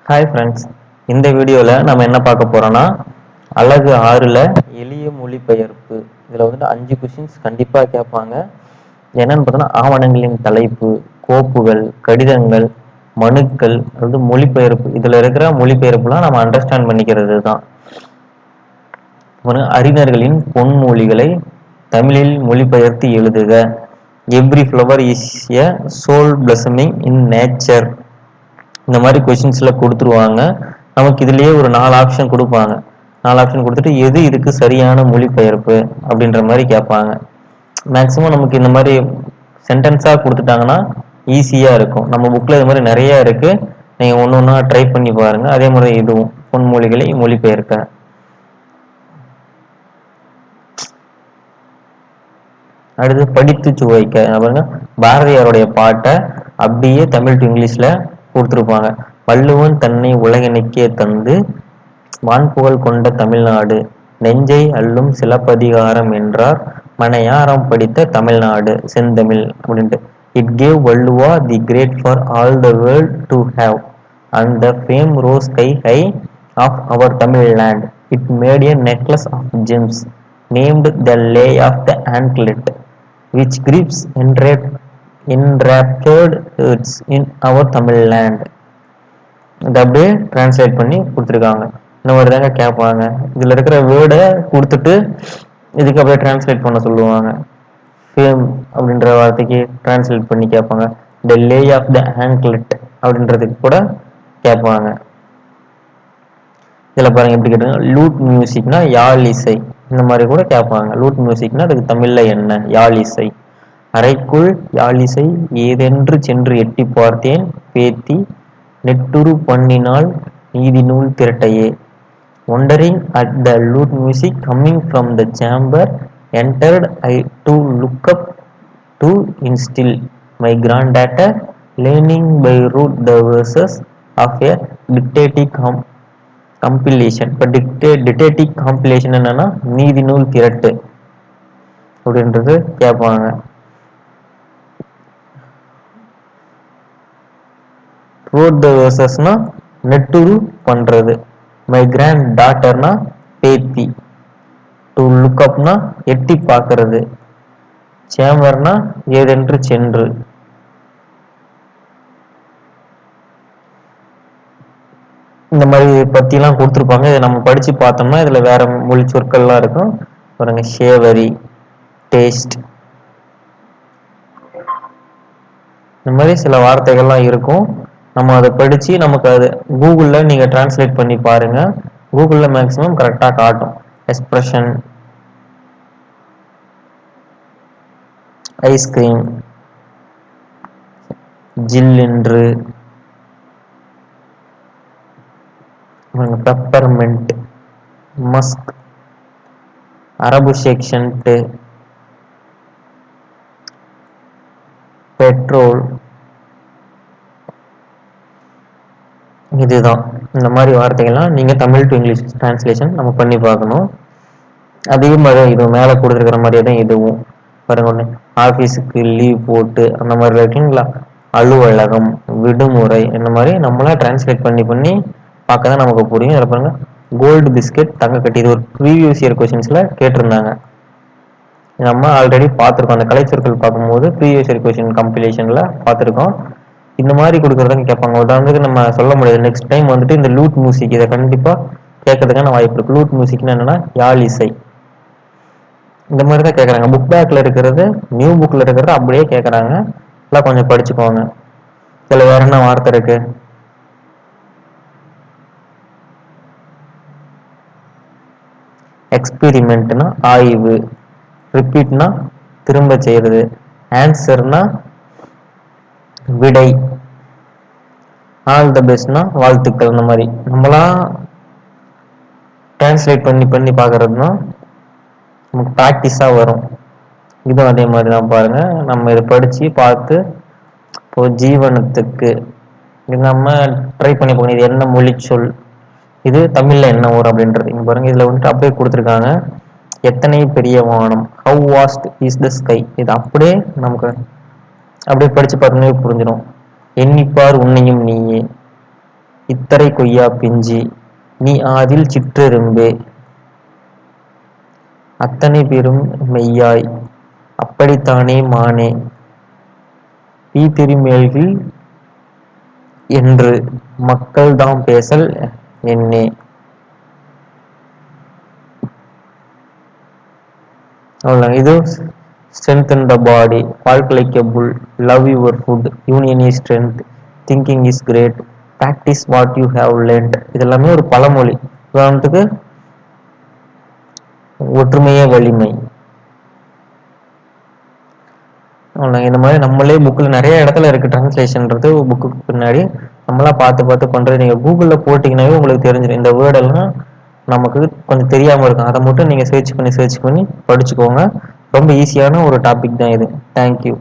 Hi friends, இந்த வீடியோவில் நம்ம என்ன பார்க்க போகிறோன்னா அழகு 6ல் எளிய மொழிபெயர்ப்பு. இதில் வந்துட்டு 5 கொஷின்ஸ் கண்டிப்பாக கேட்பாங்க. என்னன்னு பார்த்தோன்னா ஆவணங்களின் தலைப்பு, கோப்புகள், கடிதங்கள், மனுக்கள், அதாவது மொழிபெயர்ப்பு. இதில் இருக்கிற மொழிபெயர்ப்புலாம் நம்ம அண்டர்ஸ்டாண்ட் பண்ணிக்கிறது தான். அறிஞர்களின் பொன்மொழிகளை தமிழில் மொழிபெயர்த்து எழுதுக. Every flower is a soul blossoming in nature. இந்த மாதிரி கொஷின்ஸ்ல கொடுத்துருவாங்க. நமக்கு இதுலயே ஒரு 4 ஆப்ஷன் கொடுப்பாங்க. 4 ஆப்ஷன் கொடுத்துட்டு எது இதுக்கு சரியான மொழிபெயர்ப்பு அப்படின்ற மாதிரி கேட்பாங்க. மேக்சிமம் நமக்கு இந்த மாதிரி சென்டென்ஸா கொடுத்துட்டாங்கன்னா ஈஸியா இருக்கும். நம்ம புக்ல இது மாதிரி நிறைய இருக்கு, நீங்க ஒன்று ஒன்றா ட்ரை பண்ணி பாருங்க. அதே மாதிரி இதுவும் பொன்மொழிகளை மொழிபெயர்க்க. அடுத்து படித்து சுவைக்க. பாருங்க, பாரதியாருடைய பாட்டை அப்படியே தமிழ் டு இங்கிலீஷ்ல கொடுத்துருப்பாங்க. வள்ளுவன் தன்னை உலகினுக்கே தந்து வான்புகழ் கொண்ட தமிழ்நாடு, நெஞ்சை அள்ளும் சிலப்பதிகாரம் என்றார் மனையாரம் படித்த தமிழ்நாடு செந்தமிழ் அப்படின்ட்டு. It gave Valluva the great for all the world to have and the fame rose sky high of our Tamil land. It made a necklace of gems named the lay of the anklet which grips enraptured hearts in our Tamil land. இதை அப்படியே translate பண்ணி கொடுத்துருக்காங்க. இந்த மாதிரி தாங்க கேட்பாங்க. இதில் இருக்கிற வேர்டை கொடுத்துட்டு இதுக்கு அப்படியே டிரான்ஸ்லேட் பண்ண சொல்லுவாங்க. ஃபேம் அப்படின்ற வார்த்தைக்கு டிரான்ஸ்லேட் பண்ணி கேட்பாங்க. த லே ஆஃப் த ஆங்க்லெட் அப்படின்றதுக்கு கூட கேட்பாங்க. இதில் பாருங்க எப்படி கேட்டாங்க, லூட் மியூசிக்னா யாழ் இசை, இந்த மாதிரி கூட கேட்பாங்க. லூட் மியூசிக்னா அதுக்கு தமிழ்ல என்ன, யாழ் இசை. அறைக்குள் யாழிசை ஏதென்று சென்று எட்டி பார்த்தேன் பேத்தி, நெட்டுரு பண்ணினால் நீதி நூல் திரட்டையே. Wondering at the lute music coming from the chamber entered I to look up to instil my granddaughter learning by rote the verses of a didactic compilation. இப்போ டிக்டேட்டிக் காம்பிலேஷன் என்னன்னா நீதி நூல் திரட்டு அப்படின்றது கேட்பாங்க. ரோட் த வேர்சஸ்னா நெட்டுரு பண்றது, மை கிராண்ட் டாட்டர்னா பேத்தி, to look அப்னா எட்டி பார்க்கறது, சேம்பர்னா ஏதென்று சென்று. இந்த மாதிரி பத்திலாம் கொடுத்துருப்பாங்க. இதை நம்ம படிச்சு பார்த்தோம்னா இதுல வேற மொழி சொற்கள்லாம் இருக்கும் பாருங்க. ஷேவரி, டேஸ்ட், இந்த மாதிரி சில வார்த்தைகள்லாம் இருக்கும். நம்ம அதை படிச்சு நமக்கு அது கூகுள்ல நீங்க டிரான்ஸ்லேட் பண்ணி பாருங்க. கூகுள்ல மேக்சிமம் கரெக்டா காட்டும். எக்ஸ்பிரஷன், ஐஸ்கிரீம், ஜில் என்று, பெப்பர்மெண்ட், மஸ்க், அரபு செக்ஷன்ட், பெட்ரோல். இதுதான் இந்த மாதிரி வார்த்தைகள்லாம் நீங்க தமிழ் டு இங்கிலீஷ் டிரான்ஸ்லேஷன் நம்ம பண்ணி பார்க்கணும். அதே மாதிரி இது மேலே கொடுத்துருக்கிற மாதிரியே தான் இதுவும் பாருங்க. ஒன்று ஆஃபீஸுக்கு லீவ் போட்டு அந்த மாதிரி இருக்குங்களா, அலுவலகம், விடுமுறை, இந்த மாதிரி நம்மளா டிரான்ஸ்லேட் பண்ணி பண்ணி பார்க்க தான் நமக்கு புரியும். இதில் பாருங்க, கோல்டு பிஸ்கெட், தங்க கட்டி. இது ஒரு ப்ரீவியஸ் இயர் கொஸ்டின்ஸ்ல கேட்டிருந்தாங்க. நம்ம ஆல்ரெடி பார்த்துருக்கோம். அந்த கலைச்சொற்கள் பார்க்கும்போது ப்ரீவியஸ் இயர் கொஸ்டின் கம்பிலேஷன்ல பார்த்துருக்கோம். இந்த மாதிரி கொடுக்குறதுன்னு கேட்பாங்க. உதாரணத்துக்கு நம்ம சொல்ல முடியாது. நெக்ஸ்ட் டைம் வந்துட்டு இந்த லூட் மியூசிக் இதை கண்டிப்பா கேட்கறதுக்கான வாய்ப்பு இருக்கு. லூட் மியூசிக்னா என்னன்னா யாழ் இசை. இந்த மாதிரி தான் கேட்குறாங்க. புக் பேக்ல இருக்கிறது, நியூ புக்ல இருக்கிறது அப்படியே கேட்குறாங்க. எல்லாம் கொஞ்சம் படிச்சுக்கோங்க. இதுல வேற என்ன வார்த்தை இருக்கு, எக்ஸ்பெரிமெண்ட்னா ஆய்வு, ரிப்பீட்னா திரும்ப செய்யறது, ஆன்சர்னா விடை, ஆல் த பெஸ்ட்னா வாழ்த்துக்கள். இந்த மாதிரி நம்மளா டிரான்ஸ்லேட் பண்ணி பண்ணி பார்க்கறதுனா நமக்கு ப்ராக்டிஸா வரும். இதுவும் அதே மாதிரி தான் பாருங்க. நம்ம இதை படிச்சு பார்த்து இப்போ ஜீவனத்துக்கு இது நம்ம ட்ரை பண்ணி போகணும். இது என்ன மொழி சொல், இது தமிழ்ல என்ன ஊர் அப்படின்றது இங்க பாருங்க. இதுல வந்துட்டு அப்படியே கொடுத்துருக்காங்க. எத்தனை பெரிய வானம், how vast is the sky. இது அப்படியே நமக்கு அப்படியே படிச்சு பார்த்தோன்னே புரிஞ்சிடும். எண்ணிப்பார் உன்னையும் நீயே, இத்தரை கொய்யா பிஞ்சி, நீ ஆதில் சிற்றெரும்பே, அத்தனை பெரும் மெய்யாய், அப்படித்தானே மானே, பீத்திரிமேல்கில் என்று மக்கள் தாம் பேசல் என்னே. அவ்வளவுதான். இது strengthen the body, walk like a bull, love your food, union is strength, thinking is great, practice what you have learned. இதெல்லாமே ஒரு பழமொழி. உதாரணத்துக்கு ஒற்றுமையே வலிமை. அவ்வளவுதான். இந்த மாதிரி நம்மளே புக்கில் நிறைய இடத்துல இருக்கு டிரான்ஸ்லேஷன்றது புக்கு பின்னாடி நம்மளா பார்த்து பார்த்து பண்றது. நீங்க கூகுள்ல போட்டீங்கன்னாவே உங்களுக்கு தெரிஞ்சிடும். இந்த வேர்டெல்லாம் நமக்கு கொஞ்சம் தெரியாம இருக்கும், அதை மட்டும் நீங்க சர்ச் பண்ணி படிச்சுக்கோங்க. ரொம்ப ஈஸியான ஒரு டாபிக் தான் இது. தேங்க்யூ.